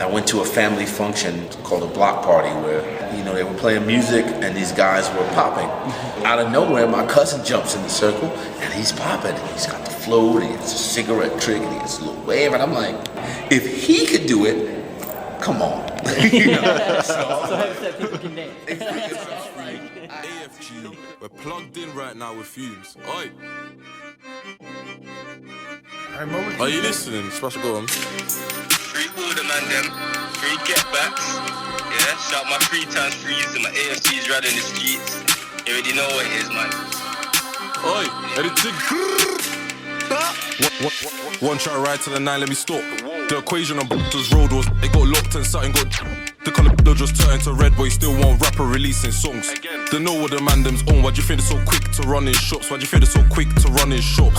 I went to a family function called a block party where, you know, they were playing music and these guys were popping. Out of nowhere, my cousin jumps in the circle and he's popping. He's got the float, and he has a cigarette trick, and he has a little wave, and I'm like, if he could do it, come on. You know? So have said people can dance. AFG, we're plugged in right now with Fumes. Oi! Are you listening? Special, go on. Free order, man, them. Free get backs. Yeah, shout my 3 times freeze and my AFG's right in the streets. You already know what it is, man. Oi! Editing. One try ride to the 9, let me stop. The equation on Buster's road was they got locked and something got. The colour just turned to red, but he still want rapper releasing songs. They know what the man them's on. Why do you think they're so quick to run in shops? Why do you think they're so quick to run in shops?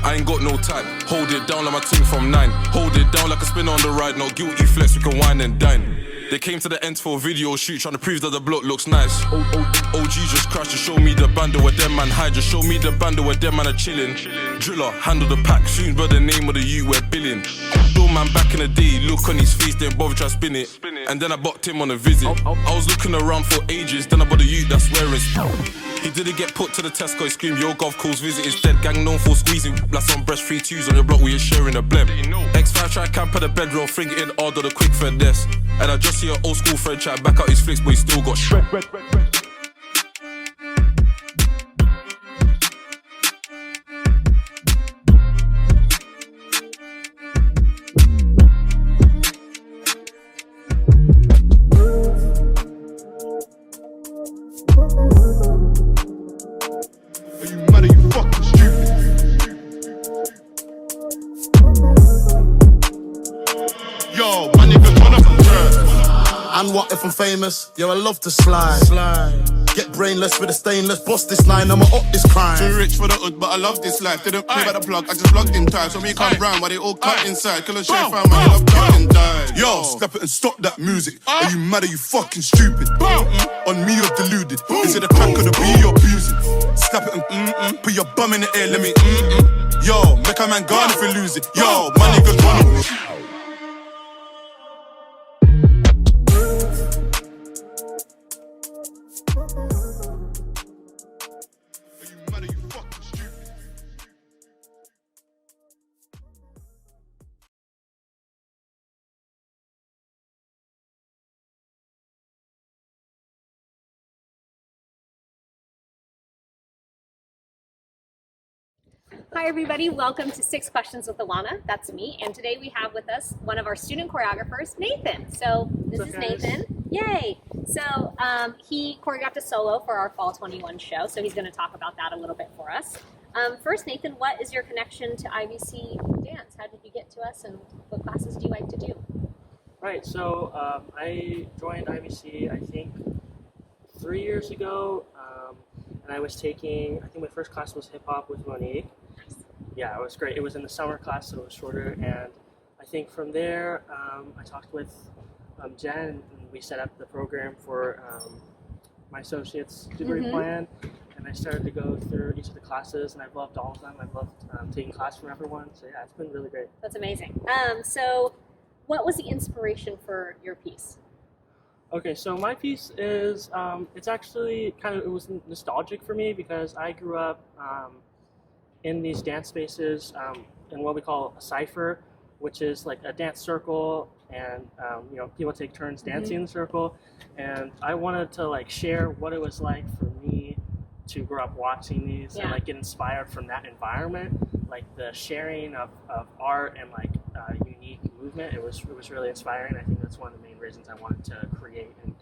I ain't got no time. Hold it down like my team from 9. Hold it down like a spin on the ride. No guilty flex, we can wine and dine. They came to the end for a video shoot, trying to prove that the block looks nice. OG just crashed to show me the bando where them man hide. Just show me the bando where them man are chilling. Driller, handle the pack, soon by the name of the youth we're billing. Bill man back in the day, look on his face, didn't bother try spin it. And then I bucked him on a visit. I was looking around for ages, then I bought the youth that's wearing. He didn't get put to the test, cause he screamed, yo, golf calls visit is dead. Gang known for squeezing, blast on breast 3-2s on your block where you're sharing a blem. X5 try camp at the bedroll, frig it in hard on the quick fed desk. And I just see an old school friend try back out his flicks, but he still got shred. And what if I'm famous? Yo, I love to slide. Get brainless with a stainless. Bust this line, I'ma up this crime. Too rich for the hood, but I love this life. Didn't pay by the plug, I just plugged in time. So me come round, but they all cut inside. Kill a share fam, I love fucking die. Yo, step it and stop that music. Are you mad? Are you fucking stupid? On me you're deluded. Is it a track or the beat you're abusing? Step it and put your bum in the air, let me Yo, make a man gone if we lose it. Yo, my niggas wanna. Hi everybody, welcome to 6 Questions with Alona. That's me, and today we have with us one of our student choreographers, Nathan. So this is Nathan. Yay! So he choreographed a solo for our Fall 21 show, so he's going to talk about that a little bit for us. First, Nathan, what is your connection to IVC dance? How did you get to us, and what classes do you like to do? Right, so I joined IVC, I think, 3 years ago, and I was taking, I think my first class was hip hop with Monique. Yeah, it was great. It was in the summer class, so it was shorter, and I think from there, I talked with Jen, and we set up the program for my associate's degree plan, and I started to go through each of the classes, and I've loved all of them. I've loved taking class from everyone, so yeah, it's been really great. That's amazing. So what was the inspiration for your piece? Okay, so my piece is, it's actually it was nostalgic for me because I grew up in these dance spaces in what we call a cypher, which is like a dance circle, and people take turns dancing in the circle, and I wanted to like share what it was like for me to grow up watching these and like get inspired from that environment, like the sharing of art and like unique movement. It was really inspiring. I think that's one of the main reasons I wanted to create and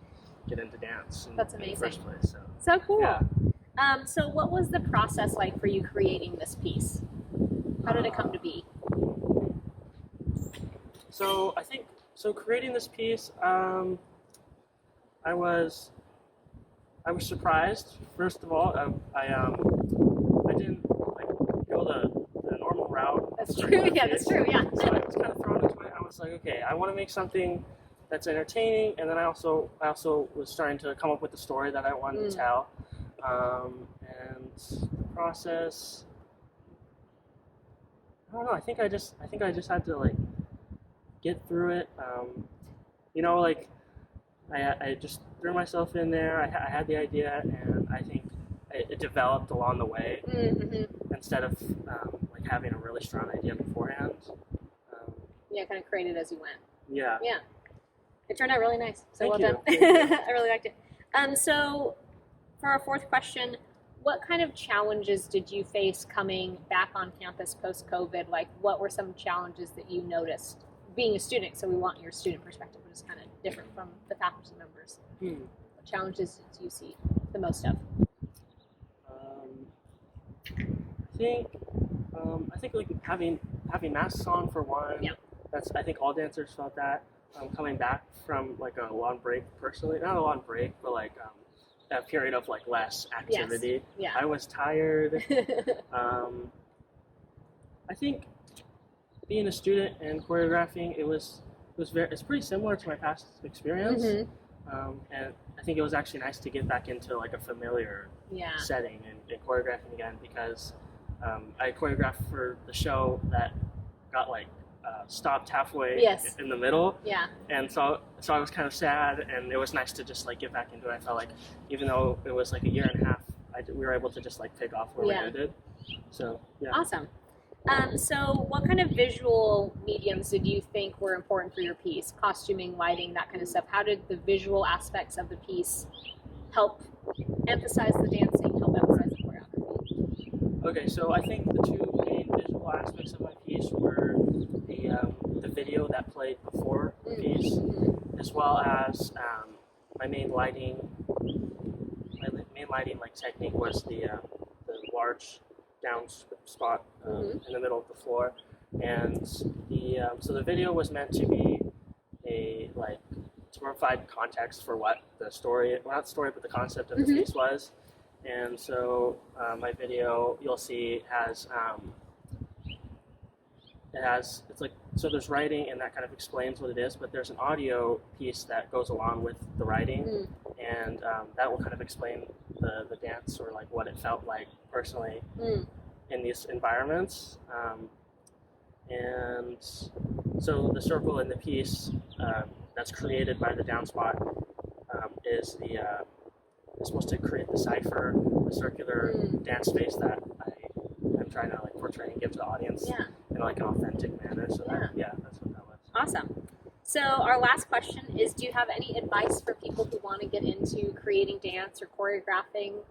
get into dance in the first place. So cool. Yeah. So what was the process like for you creating this piece? How did it come to be? So I think, creating this piece, I was surprised. First of all, I didn't like go the normal route. That's true. Yeah, that's true. Yeah. So I was kind of thrown into it. I was like, okay, I want to make something that's entertaining, and then I also was starting to come up with the story that I wanted to tell. And the process, I don't know. I think I just had to like get through it. you know, like I just threw myself in there. I had the idea, and I think it developed along the way instead of like having a really strong idea beforehand. Yeah, kind of created as you went. Yeah. Yeah. It turned out really nice. So Thank well you. done. I really liked it. So for our fourth question, what kind of challenges did you face coming back on campus post-COVID? Like, what were some challenges that you noticed being a student? So we want your student perspective, which is kind of different from the faculty members. What challenges did you see the most of? I think like having masks on for one. Yeah. I think all dancers felt that. Coming back from like a long break, personally, not a long break, but like a period of like less activity. Yes. Yeah. I was tired. I think being a student and choreographing, it's pretty similar to my past experience. And I think it was actually nice to get back into like a familiar setting and choreographing again, because I choreographed for the show that got like stopped halfway in the middle. Yeah. And so I was kind of sad, and it was nice to just like get back into it. I felt like even though it was like a year and a half, we were able to just like pick off where we ended. So yeah. Awesome. So what kind of visual mediums did you think were important for your piece? Costuming, lighting, that kind of stuff. How did the visual aspects of the piece help emphasize the dancing, help emphasize the choreography? Okay, so I think the two main visual aspects of my piece were the video that played before the piece, as well as my main lighting like technique was the large down spot in the middle of the floor, and so the video was meant to be to provide context for what the story, well, not story, but the concept of the piece was. And so my video, you'll see, so there's writing, and that kind of explains what it is, but there's an audio piece that goes along with the writing, and that will kind of explain the dance, or like what it felt like personally in these environments. And so the circle in the piece that's created by the down spot is supposed to create the cipher, the circular dance space that I'm trying to like portray and give to the audience in like an authentic manner. So that's what that was. Awesome. So our last question is, do you have any advice for people who want to get into creating dance or choreographing?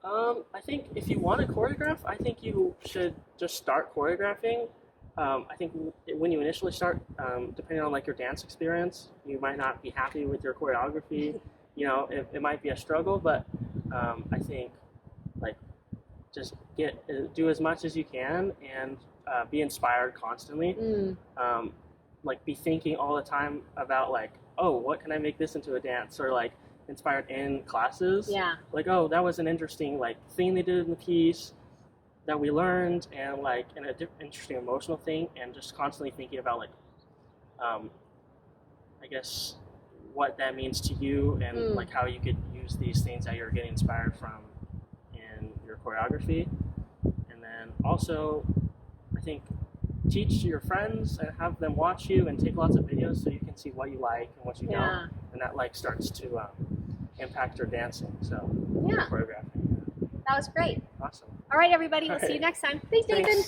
I think if you want to choreograph, I think you should just start choreographing. I think when you initially start, depending on like your dance experience, you might not be happy with your choreography. You know, it might be a struggle, but I think like just do as much as you can, and be inspired constantly. Like be thinking all the time about like, oh, what can I make this into a dance, or like inspired in classes. Yeah. Like, oh, that was an interesting like thing they did in the piece that we learned, and like an interesting emotional thing, and just constantly thinking about like, I guess what that means to you, and like how you could use these things that you're getting inspired from in your choreography. And then also, I think teach your friends and have them watch you and take lots of videos so you can see what you like and what you don't, and that like starts to impact your dancing. So choreographing. That was great. Awesome. All right, everybody. We'll see you next time. Thanks, Nathan.